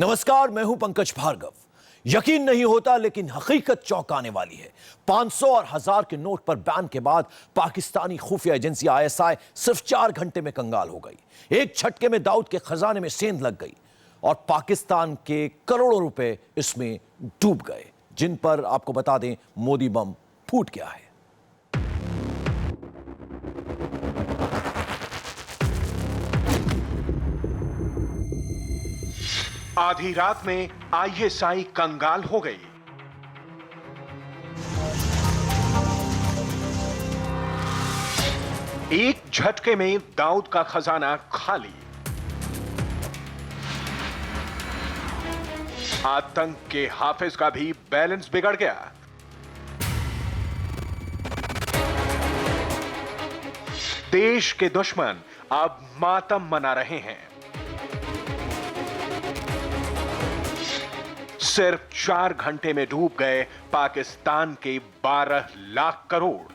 नमस्कार, मैं हूं पंकज भार्गव। यकीन नहीं होता लेकिन हकीकत चौंकाने वाली है। 500 और 1000 के नोट पर बैन के बाद पाकिस्तानी खुफिया एजेंसी आईएसआई सिर्फ 4 घंटे में कंगाल हो गई। एक झटके में दाऊद के खजाने में सेंध लग गई और पाकिस्तान के करोड़ों रुपए इसमें डूब गए, जिन पर आपको बता दें मोदी बम फूट गया है। आधी रात में आईएसआई कंगाल हो गई। एक झटके में दाऊद का खजाना खाली। आतंक के हाफिज का भी बैलेंस बिगड़ गया। देश के दुश्मन अब मातम मना रहे हैं। सिर्फ 4 घंटे में डूब गए पाकिस्तान के 12 लाख करोड़।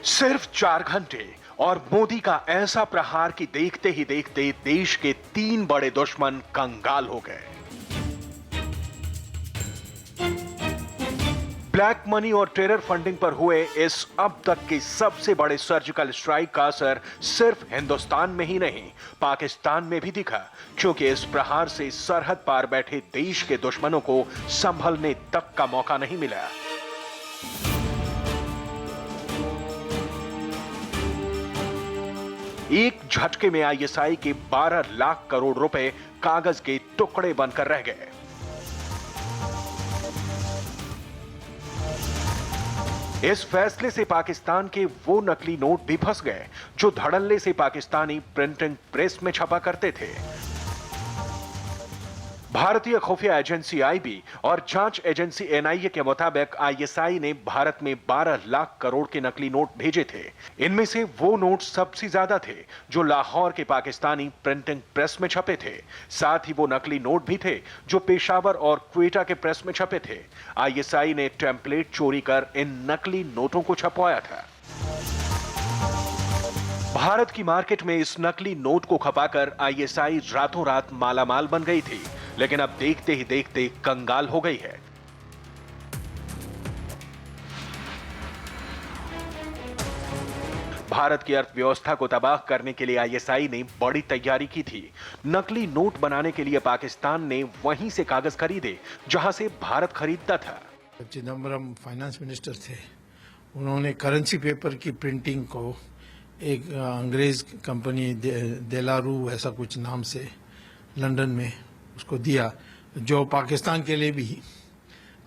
सिर्फ 4 घंटे और मोदी का ऐसा प्रहार कि देखते ही देखते देश के 3 बड़े दुश्मन कंगाल हो गए। ब्लैक मनी और टेरर फंडिंग पर हुए इस अब तक के सबसे बड़े सर्जिकल स्ट्राइक का असर सिर्फ हिंदुस्तान में ही नहीं, पाकिस्तान में भी दिखा, क्योंकि इस प्रहार से सरहद पार बैठे देश के दुश्मनों को संभलने तक का मौका नहीं मिला। एक झटके में आईएसआई के 12 लाख करोड़ रुपए कागज के टुकड़े बनकर रह गए। इस फैसले से पाकिस्तान के वो नकली नोट भी फंस गए जो धड़ल्ले से पाकिस्तानी प्रिंटिंग प्रेस में छपा करते थे। भारतीय खुफिया एजेंसी आईबी और जांच एजेंसी एनआईए के मुताबिक आईएसआई ने भारत में 12 लाख करोड़ के नकली नोट भेजे थे। इनमें से वो नोट सबसे ज्यादा थे जो लाहौर के पाकिस्तानी प्रिंटिंग प्रेस में छपे थे। साथ ही वो नकली नोट भी थे जो पेशावर और क्वेटा के प्रेस में छपे थे। आईएसआई ने टेम्पलेट चोरी कर इन नकली नोटों को छपवाया था। भारत की मार्केट में इस नकली नोट को खपाकर आईएसआई रातों रात मालामाल बन गई थी, लेकिन अब देखते ही देखते कंगाल हो गई है। भारत की अर्थव्यवस्था को तबाह करने के लिए आईएसआई ने बड़ी तैयारी की थी। नकली नोट बनाने के लिए पाकिस्तान ने वहीं से कागज खरीदे जहां से भारत खरीदता था। चिदम्बरम फाइनेंस मिनिस्टर थे, उन्होंने करेंसी पेपर की प्रिंटिंग को एक अंग्रेज कंपनी देलारू ऐसा कुछ नाम से लंदन में उसको दिया, जो पाकिस्तान के लिए भी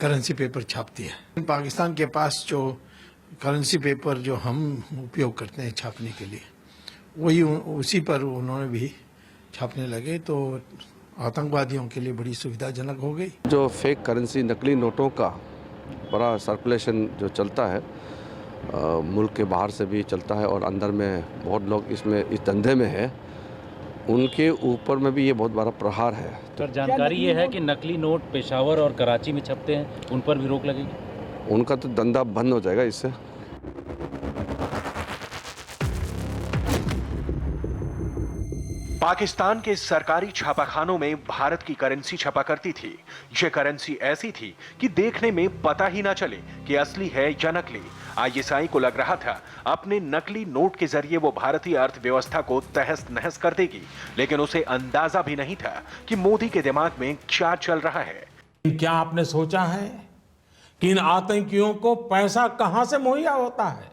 करेंसी पेपर छापती है। पाकिस्तान के पास जो करेंसी पेपर जो हम उपयोग करते हैं छापने के लिए, वही उसी पर उन्होंने भी छापने लगे, तो आतंकवादियों के लिए बड़ी सुविधाजनक हो गई। जो फेक करेंसी नकली नोटों का बड़ा सर्कुलेशन जो चलता है, मुल्क के बाहर से भी चलता है और अंदर में बहुत लोग इसमें इस धंधे में है, उनके ऊपर में भी ये बहुत बड़ा प्रहार है। सर, जानकारी ये है कि नकली नोट पेशावर और कराची में छपते हैं, उन पर भी रोक लगेगी? उनका तो धंधा बंद हो जाएगा इससे। पाकिस्तान के सरकारी छापाखानों में भारत की करेंसी छपा करती थी। ये करेंसी ऐसी थी कि देखने में पता ही ना चले कि असली है या नकली। आईएसआई को लग रहा था अपने नकली नोट के जरिए वो भारतीय अर्थव्यवस्था को तहस नहस कर देगी, लेकिन उसे अंदाजा भी नहीं था कि मोदी के दिमाग में क्या चल रहा है। क्या आपने सोचा है कि इन आतंकियों को पैसा कहां से मुहैया होता है?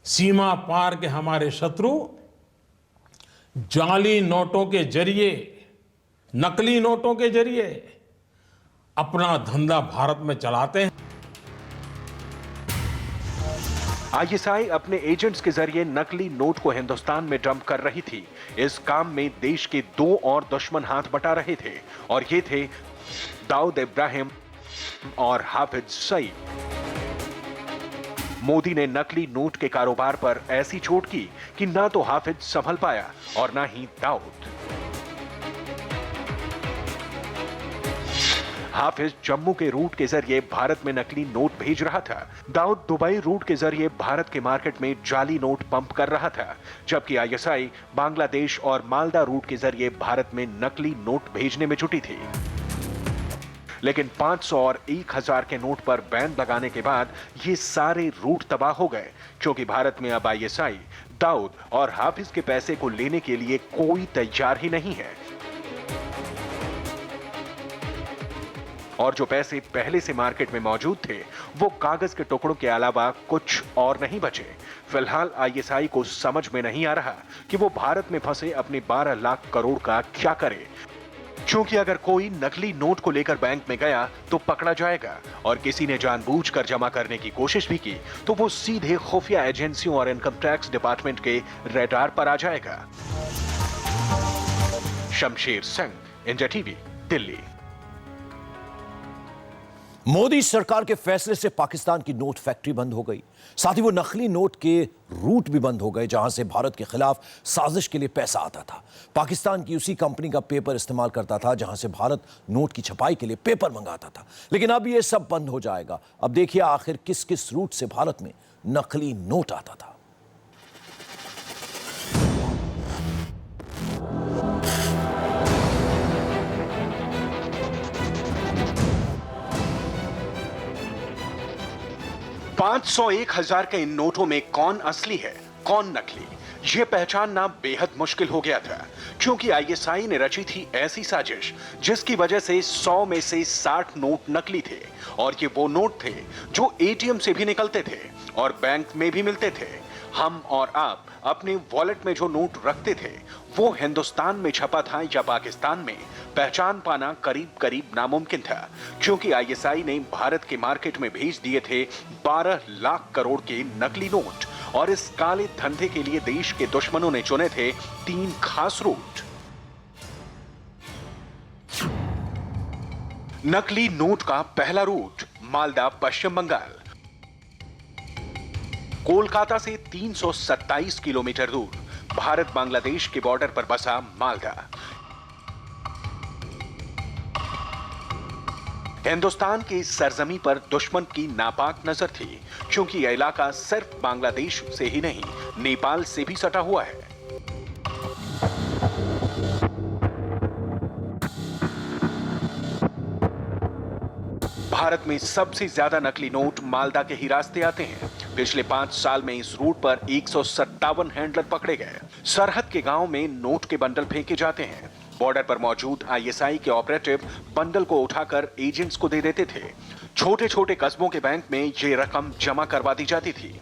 सीमा पार के हमारे शत्रु जाली नोटों के जरिए, नकली नोटों के जरिए अपना धंधा भारत में चलाते हैं। आईएसआई अपने एजेंट्स के जरिए नकली नोट को हिंदुस्तान में डंप कर रही थी। इस काम में देश के 2 और दुश्मन हाथ बटा रहे थे और ये थे दाऊद इब्राहिम और हाफिज सईद। मोदी ने नकली नोट के कारोबार पर ऐसी चोट की कि ना तो हाफिज संभल पाया और ना ही दाऊद। हाफिज जम्मू के रूट के जरिए भारत में नकली नोट भेज रहा था। दाऊद दुबई रूट के जरिए भारत के मार्केट में जाली नोट पंप कर रहा था, जबकि आईएसआई बांग्लादेश और मालदा रूट के जरिए भारत में नकली नोट भेजने में जुटी थी। लेकिन 500 और 1000 के नोट पर बैन लगाने के बाद ये सारे रूट तबाह हो गए, क्योंकि भारत में अब आईएसआई, दाऊद और हाफिज के पैसे को लेने के लिए कोई तैयार ही नहीं है। और जो पैसे पहले से मार्केट में मौजूद थे, वो कागज के टुकड़ों के अलावा कुछ और नहीं बचे। फिलहाल आईएसआई को समझ में नहीं आ रहा कि वो भारत में फंसे अपने 12 लाख करोड़ का क्या करे, क्योंकि अगर कोई नकली नोट को लेकर बैंक में गया तो पकड़ा जाएगा, और किसी ने जानबूझकर जमा करने की कोशिश भी की तो वो सीधे खुफिया एजेंसियों और इनकम टैक्स डिपार्टमेंट के रडार पर आ जाएगा। Shamsher Singh, India TV, Delhi. मोदी सरकार के फैसले से पाकिस्तान की नोट फैक्ट्री बंद हो गई, साथ ही वो नकली नोट के रूट भी बंद हो गए जहां से भारत के खिलाफ साजिश के लिए पैसा आता था। पाकिस्तान की उसी कंपनी का पेपर इस्तेमाल करता था जहां से भारत नोट की छपाई के लिए पेपर मंगाता था। लेकिन अब ये सब बंद हो जाएगा। अब देखिए आखिर किस किस रूट से भारत में नकली नोट आता था। पांच 500-1000 के इन नोटों में कौन असली है, कौन नकली, ये पहचानना बेहद मुश्किल हो गया था, क्योंकि आईएसआई ने रची थी ऐसी साजिश जिसकी वजह से 100 में से 60 नोट नकली थे, और ये वो नोट थे जो एटीएम से भी निकलते थे और बैंक में भी मिलते थे। हम और आप अपने वॉलेट में जो नोट रखते थे वो हिंदुस्तान में छपा था या पाकिस्तान में, पहचान पाना करीब करीब नामुमकिन था, क्योंकि आईएसआई ने भारत के मार्केट में भेज दिए थे 12 लाख करोड़ के नकली नोट, और इस काले धंधे के लिए देश के दुश्मनों ने चुने थे 3 खास रूट। नकली नोट का पहला रूट मालदा, पश्चिम बंगाल। कोलकाता से 327 किलोमीटर दूर भारत बांग्लादेश के बॉर्डर पर बसा मालदा हिंदुस्तान की सरजमी पर दुश्मन की नापाक नजर थी, क्योंकि यह इलाका सिर्फ बांग्लादेश से ही नहीं, नेपाल से भी सटा हुआ है। भारत में सबसे ज्यादा नकली नोट मालदा के ही रास्ते आते हैं। पिछले 5 साल में इस रूट पर 157 हैंडलर पकड़े गए। सरहद के गांव में नोट के बंडल फेंके जाते हैं। बॉर्डर पर मौजूद आईएसआई के ऑपरेटिव बंडल को उठाकर एजेंट्स को दे देते थे। छोटे छोटे कस्बों के बैंक में ये रकम जमा करवा दी जाती थी।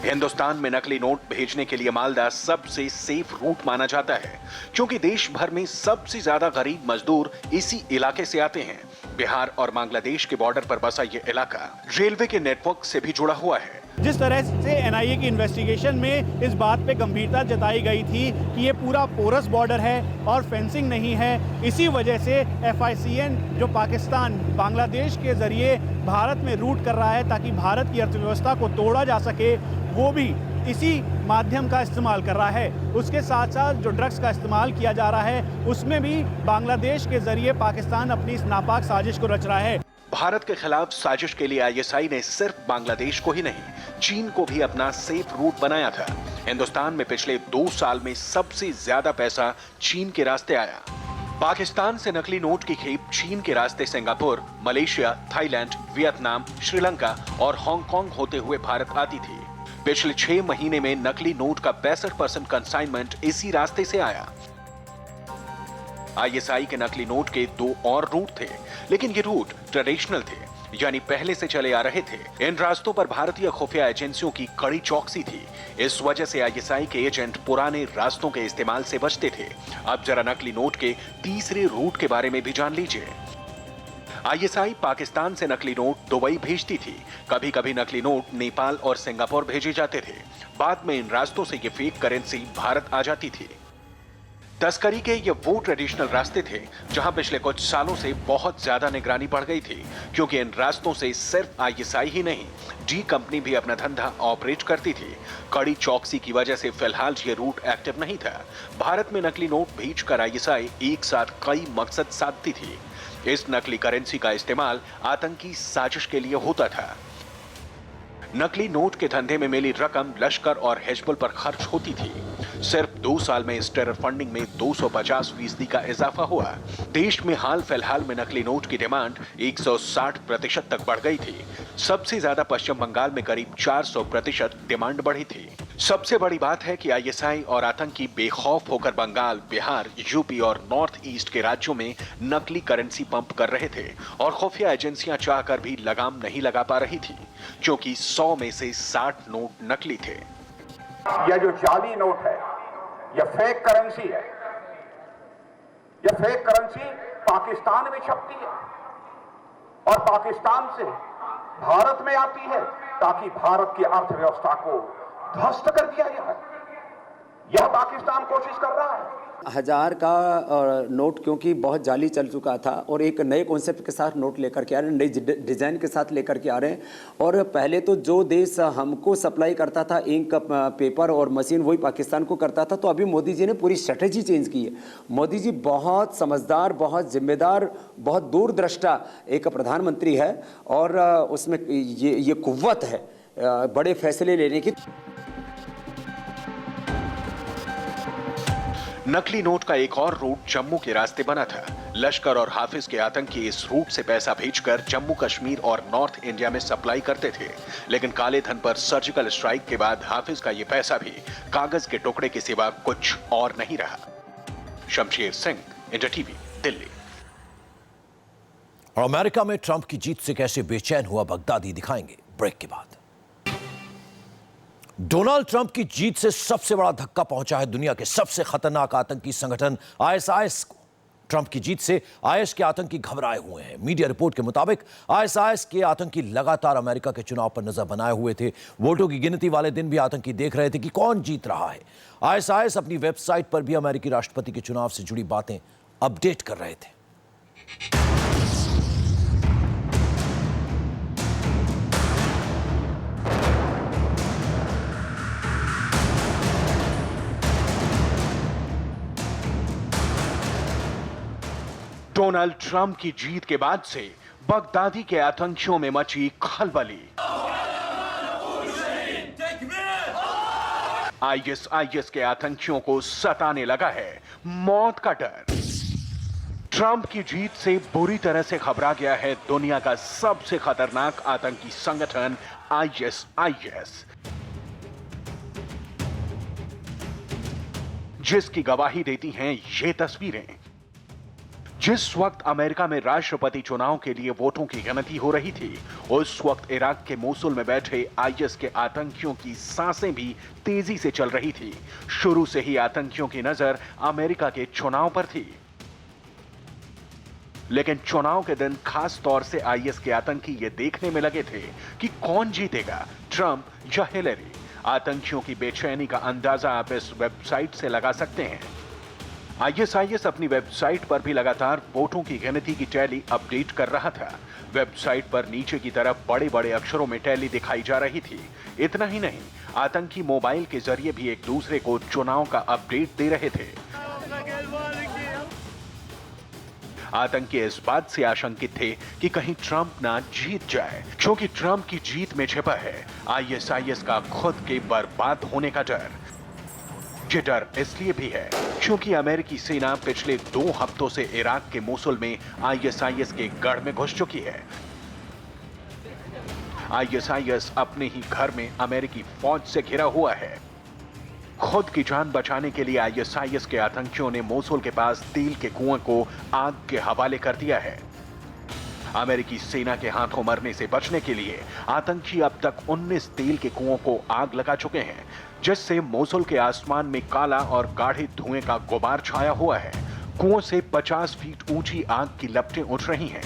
हिंदुस्तान में नकली नोट भेजने के लिए मालदा सबसे सेफ रूट माना जाता है, क्योंकि देश भर में सबसे ज्यादा गरीब मजदूर इसी इलाके से आते हैं। बिहार और बांग्लादेश के बॉर्डर पर बसा ये इलाका रेलवे के नेटवर्क से भी जुड़ा हुआ है। जिस तरह से एनआईए की इन्वेस्टिगेशन में इस बात पे गंभीरता जताई गई थी कि ये पूरा पोरस बॉर्डर है और फेंसिंग नहीं है, इसी वजह से एफआईसीएन जो पाकिस्तान बांग्लादेश के जरिए भारत में रूट कर रहा है ताकि भारत की अर्थव्यवस्था को तोड़ा जा सके, वो भी इसी माध्यम का इस्तेमाल कर रहा है। उसके साथ साथ जो ड्रग्स का इस्तेमाल किया जा रहा है उसमें भी बांग्लादेश के जरिए पाकिस्तान अपनी इस नापाक साजिश को रच रहा है। भारत के खिलाफ साजिश के लिए आईएसआई ने सिर्फ बांग्लादेश को ही नहीं, चीन को भी अपना सेफ रूट बनाया था। हिंदुस्तान में पिछले 2 साल में सबसे ज्यादा पैसा चीन के रास्ते आया। पाकिस्तान से नकली नोट की खेप चीन के रास्ते Singapore, Malaysia, Thailand, Vietnam, Sri Lanka और हांगकांग होते हुए भारत आती थी। पिछले 6 महीने में नकली नोट का 65% कंसाइनमेंट इसी रास्ते से आया। आईएसआई के नकली नोट के 2 और रूट थे, लेकिन ये रूट ट्रेडिशनल थे, यानी पहले से चले आ रहे थे। इन रास्तों पर भारतीय खुफिया एजेंसियों की कड़ी चौकसी थी। इस वजह से आईएसआई के एजेंट पुराने रास्तों के इस्तेमाल से बचते थे। अब जरा नकली नोट के तीसरे रूट के बारे में भी जान लीजिए। आईएसआई पाकिस्तान से नकली नोट दुबई भेजती थी। कभी कभी नकली नोट नेपाल और सिंगापुर भेजे जाते थे। बाद में इन रास्तों से ये फेक करेंसी भारत आ जाती थी। तस्करी के ये वो ट्रेडिशनल रास्ते थे जहां पिछले कुछ सालों से बहुत ज्यादा निगरानी बढ़ गई थी, क्योंकि इन रास्तों से सिर्फ आईएसआई ही नहीं, डी कंपनी भी अपना धंधा ऑपरेट करती थी। कड़ी चौकसी की वजह से फिलहाल ये रूट एक्टिव नहीं था। भारत में नकली नोट भेजकर आईएसआई एक साथ कई मकसद साधती थी। इस नकली करेंसी का इस्तेमाल आतंकी साजिश के लिए होता था। नकली नोट के धंधे में मिली रकम लश्कर और हिजबुल पर खर्च होती थी। सिर्फ 2 साल में इस टेरर फंडिंग में 250% का इजाफा हुआ। देश में हाल फिलहाल में नकली नोट की डिमांड 160% तक बढ़ गई थी। सबसे ज्यादा पश्चिम बंगाल में करीब 400% डिमांड बढ़ी थी। सबसे बड़ी बात है कि आईएसआई और आतंकी बेखौफ होकर बंगाल, बिहार, यूपी और नॉर्थ ईस्ट के राज्यों में नकली करेंसी पंप कर रहे थे और खुफिया एजेंसियां चाहकर भी लगाम नहीं लगा पा रही थी, क्योंकि 100 में से 60 नोट नकली थे। यह जो जाली नोट है, यह फेक करेंसी है। यह फेक करेंसी पाकिस्तान में छपती है और पाकिस्तान से भारत में आती है ताकि भारत की अर्थव्यवस्था को ध्वस्त कर दिया जाए। यह पाकिस्तान कोशिश कर रहा है। 1000 का नोट क्योंकि बहुत जाली चल चुका था और एक नए कॉन्सेप्ट के साथ नोट लेकर के आ रहे हैं, नई डिज़ाइन के साथ लेकर के आ रहे हैं। और पहले तो जो देश हमको सप्लाई करता था इंक, पेपर और मशीन, वही पाकिस्तान को करता था। तो अभी मोदी जी ने पूरी स्ट्रेटेजी चेंज की है। मोदी जी बहुत समझदार, बहुत जिम्मेदार, बहुत दूरदृष्टा एक प्रधानमंत्री है और उसमें ये कुव्वत है बड़े फैसले लेने की। नकली नोट का एक और रूट जम्मू के रास्ते बना था। लश्कर और हाफिज के आतंकी इस रूट से पैसा भेजकर जम्मू कश्मीर और नॉर्थ इंडिया में सप्लाई करते थे, लेकिन काले धन पर सर्जिकल स्ट्राइक के बाद हाफिज का यह पैसा भी कागज के टुकड़े के सिवा कुछ और नहीं रहा। Shamsher Singh, India TV, Delhi. और अमेरिका में ट्रंप की जीत से कैसे बेचैन हुआ बगदादी दिखाएंगे ब्रेक के बाद। डोनाल्ड ट्रंप की जीत से सबसे बड़ा धक्का पहुंचा है दुनिया के सबसे खतरनाक आतंकी संगठन आईएसआईएस को। ट्रंप की जीत से आईएस के आतंकी घबराए हुए हैं। मीडिया रिपोर्ट के मुताबिक आईएसआईएस के आतंकी लगातार अमेरिका के चुनाव पर नजर बनाए हुए थे। वोटों की गिनती वाले दिन भी आतंकी देख रहे थे कि कौन जीत रहा है। आईएसआईएस अपनी वेबसाइट पर भी अमेरिकी राष्ट्रपति के चुनाव से जुड़ी बातें अपडेट कर रहे थे। डोनाल्ड ट्रंप की जीत के बाद से बगदादी के आतंकियों में मची खलबली। आईएसआईएस के आतंकियों को सताने लगा है मौत का डर। ट्रंप की जीत से बुरी तरह से घबरा गया है दुनिया का सबसे खतरनाक आतंकी संगठन आईएसआईएस, जिसकी गवाही देती हैं ये तस्वीरें। जिस वक्त अमेरिका में राष्ट्रपति चुनाव के लिए वोटों की गिनती हो रही थी, उस वक्त इराक के मोसुल में बैठे आईएस के आतंकियों की सांसें भी तेजी से चल रही थी। शुरू से ही आतंकियों की नजर अमेरिका के चुनाव पर थी, लेकिन चुनाव के दिन खास तौर से आईएस के आतंकी ये देखने में लगे थे कि कौन जीतेगा, ट्रंप या हिलरी। आतंकियों की बेचैनी का अंदाजा आप इस वेबसाइट से लगा सकते हैं। आईएसआईएस अपनी वेबसाइट पर भी लगातार वोटों की गिनती की टैली अपडेट कर रहा था। वेबसाइट पर नीचे की तरफ बड़े बड़े अक्षरों में टैली दिखाई जा रही थी। इतना ही नहीं, आतंकी मोबाइल के जरिए भी एक दूसरे को चुनाव का अपडेट दे रहे थे। आतंकी इस बात से आशंकित थे कि कहीं ट्रंप ना जीत जाए, क्योंकि ट्रंप की जीत में छिपा है आईएसआईएस का खुद के बर्बाद होने का डर। ये डर इसलिए भी है क्योंकि अमेरिकी सेना पिछले 2 हफ्तों से इराक के मोसुल में आईएसआईएस के गढ़ में घुस चुकी है। आईएसआईएस अपने ही घर में अमेरिकी फौज से घिरा हुआ है। खुद की जान बचाने के लिए आईएसआईएस के आतंकियों ने मोसुल के पास तेल के कुएं को आग के हवाले कर दिया है। अमेरिकी सेना के हाथों मरने से बचने के लिए आतंकी अब तक 19 तेल के कुओं को आग लगा चुके हैं, जिससे मोसुल के आसमान में काला और गाढ़े धुएं का गुबार छाया हुआ है। कुओं से 50 फीट ऊंची आग की लपटें उठ रही हैं।